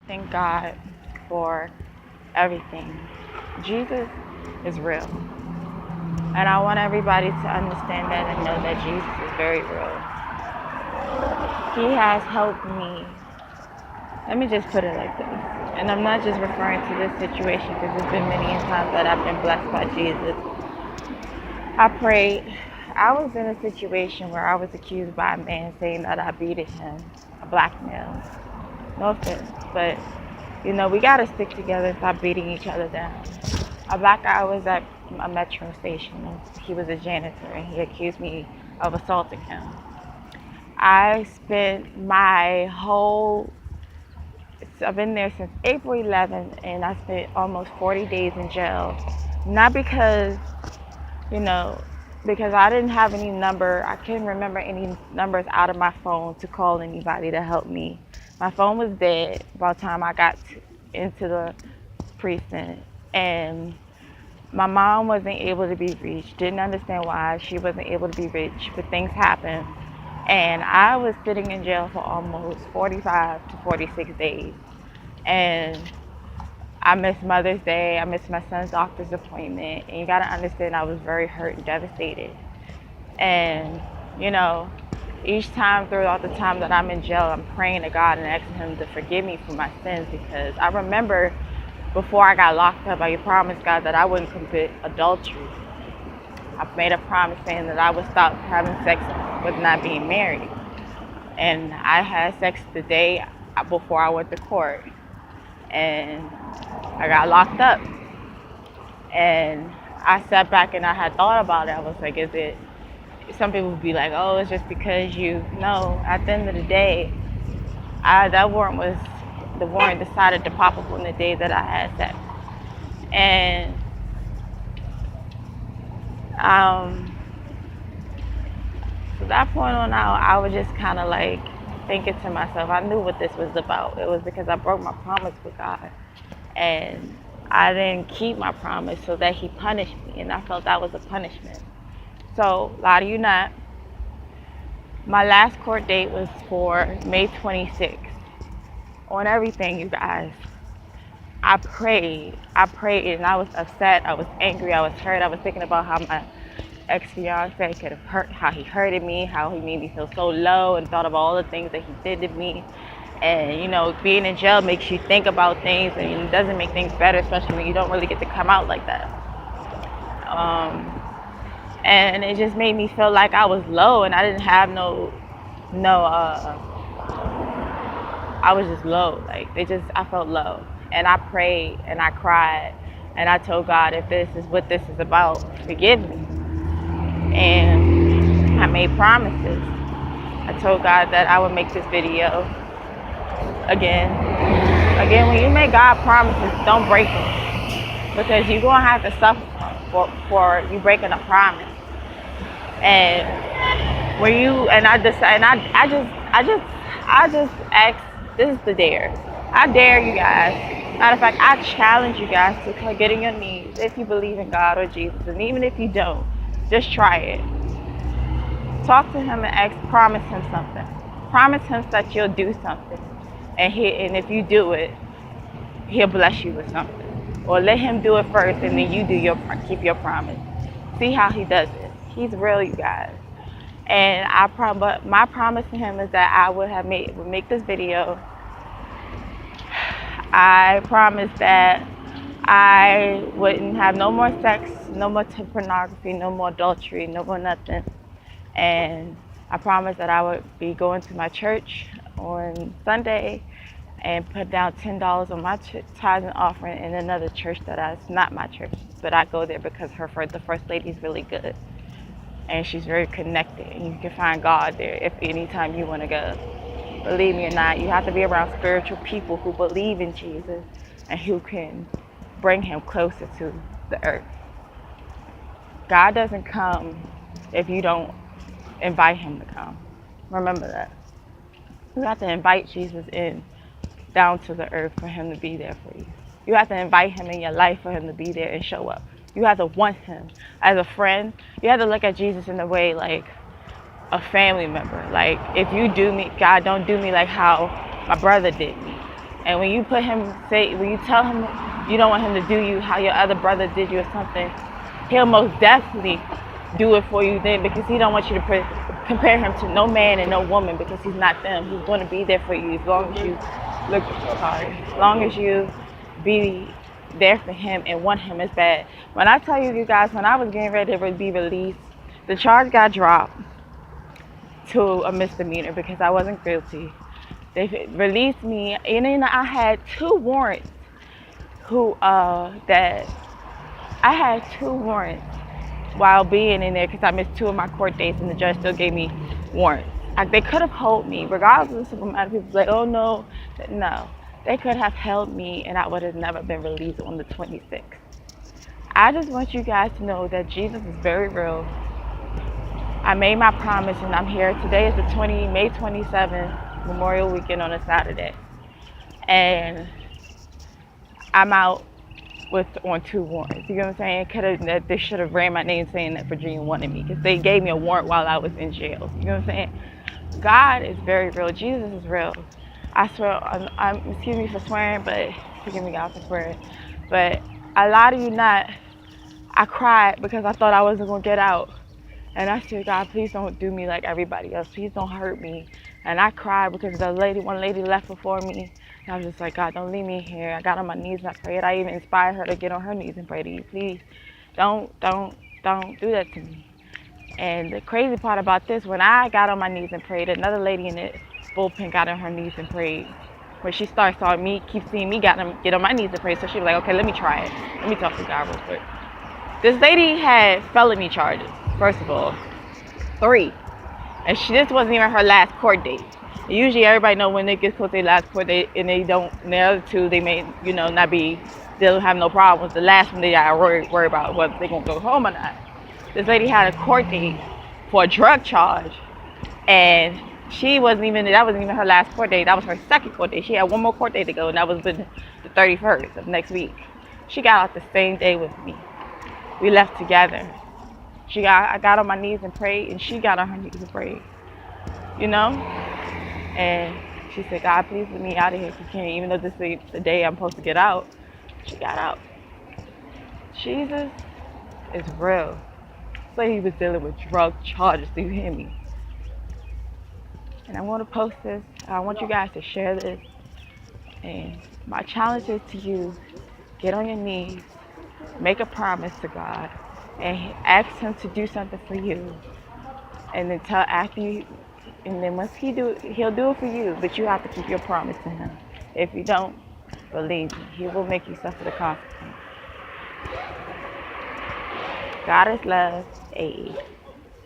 Thank God for everything. Jesus is real. And I want everybody to understand that and know that Jesus is very real. He has helped me. Let me just put it like this. And I'm not just referring to this situation because there's been many times that I've been blessed by Jesus. I prayed. I was in a situation where I was accused by a man saying that I beated him, a black male. No offense, but we gotta stick together and stop beating each other down. A black guy was at a metro station. He was a janitor and he accused me of assaulting him. I spent my whole, I've been there since April 11th and I spent almost 40 days in jail. Not because, you know, because I didn't have any number. I couldn't remember any numbers out of my phone to call anybody to help me. My phone was dead by the time I got into the precinct. And my mom wasn't able to be reached. Didn't understand why she wasn't able to be reached, but things happened. And I was sitting in jail for almost 45 to 46 days. And I missed Mother's Day. I missed my son's doctor's appointment. And you got to understand, I was very hurt and devastated. And, you know, each time throughout the time that I'm in jail, I'm praying to God and asking Him to forgive me for my sins because I remember before I got locked up, I promised God that I wouldn't commit adultery. I made a promise saying that I would stop having sex with not being married. And I had sex the day before I went to court. And I got locked up. And I sat back and I had thought about it. I was like, some people would be like, oh, it's just because no, at the end of the day, the warrant decided to pop up on the day that I had sex. And from that point on out, I was just kind of like thinking to myself, I knew what this was about. It was because I broke my promise with God. And I didn't keep my promise, so that He punished me. And I felt that was a punishment. So, lie to you not, my last court date was for May 26th. On everything, you guys. I prayed, and I was upset, I was angry, I was hurt. I was thinking about how my ex-fiance could have hurt, how he hurted me, how he made me feel so low, and thought of all the things that he did to me. And being in jail makes you think about things, and it doesn't make things better, especially when you don't really get to come out like that. And it just made me feel like I was low, and I didn't have I was just low. I felt low. And I prayed and I cried and I told God, if this is what this is about, forgive me. And I made promises. I told God that I would make this video again. When you make God promises, don't break them, because you're gonna have to suffer for you breaking a promise. And I just asked. This is the dare. I dare you guys. Matter of fact, I challenge you guys to get on your knees if you believe in God or Jesus. And even if you don't, just try it. Talk to Him and promise Him something. Promise Him that you'll do something. And if you do it, He'll bless you with something. Or let Him do it first and then you keep your promise. See how He does it. He's real, you guys. And my promise to Him is that I would make this video. I promised that I wouldn't have no more sex, no more pornography, no more adultery, no more nothing. And I promised that I would be going to my church on Sunday and put down $10 on my tithes and offering in another church that's not my church, but I go there because the first lady is really good. And she's very connected, and you can find God there if anytime you want to go. Believe me or not, you have to be around spiritual people who believe in Jesus and who can bring Him closer to the earth. God doesn't come if you don't invite Him to come. Remember that. You have to invite Jesus down to the earth for Him to be there for you. You have to invite Him in your life for Him to be there and show up. You have to want Him as a friend. You have to look at Jesus in a way like a family member. Like, if you do me, God, don't do me like how my brother did me. And when you when you tell him you don't want him to do you how your other brother did you or something, he'll most definitely do it for you then, because he don't want you to compare him to no man and no woman, because he's not them. He's going to be there for you as long as you as long as you be there for him and want him as bad. When I tell you guys, when I was getting ready to be released, the charge got dropped to a misdemeanor because I wasn't guilty. They released me, and then I had two warrants that I had two warrants while being in there, because I missed two of my court dates, and the judge still gave me warrants. They could have held me, regardless of the amount of people like, oh no, no. They could have held me, and I would have never been released on the 26th. I just want you guys to know that Jesus is very real. I made my promise, and I'm here. Today is the May 27th, Memorial Weekend on a Saturday. And I'm out on two warrants. You know what I'm saying? They should have ran my name saying that Virginia wanted me, because they gave me a warrant while I was in jail. You know what I'm saying? God is very real. Jesus is real. I swear, excuse me for swearing, but forgive me, God, for swearing. But I lie to you not. I cried because I thought I wasn't going to get out. And I said, God, please don't do me like everybody else. Please don't hurt me. And I cried because one lady left before me. And I was just like, God, don't leave me here. I got on my knees and I prayed. I even inspired her to get on her knees and pray to you. Please, don't do that to me. And the crazy part about this, when I got on my knees and prayed, another lady in the bullpen got on her knees and prayed. When she saw me, keep seeing me get on my knees and pray, so she was like, okay, let me try it. Let me talk to God real quick. This lady had felony charges, first of all, 3. And this wasn't even her last court date. Usually everybody know when they get close to their last court date, and they don't, and the other 2, they may, not be, they don't have no problems. The last one they gotta worry about whether they're gonna go home or not. This lady had a court date for a drug charge, and that wasn't even her last court date. That was her second court date. She had one more court date to go, and that was the 31st of next week. She got out the same day with me. We left together. I got on my knees and prayed, and she got on her knees and prayed. And she said, God, please let me out of here if you can, even though this is the day I'm supposed to get out. She got out. Jesus is real. So he was dealing with drug charges, do you hear me? And I want to post this. I want you guys to share this. And my challenge is to you, get on your knees, make a promise to God, and ask him to do something for you. And then once he'll do it for you, but you have to keep your promise to him. If you don't, believe me, he will make you suffer the consequence. God is love. Amen.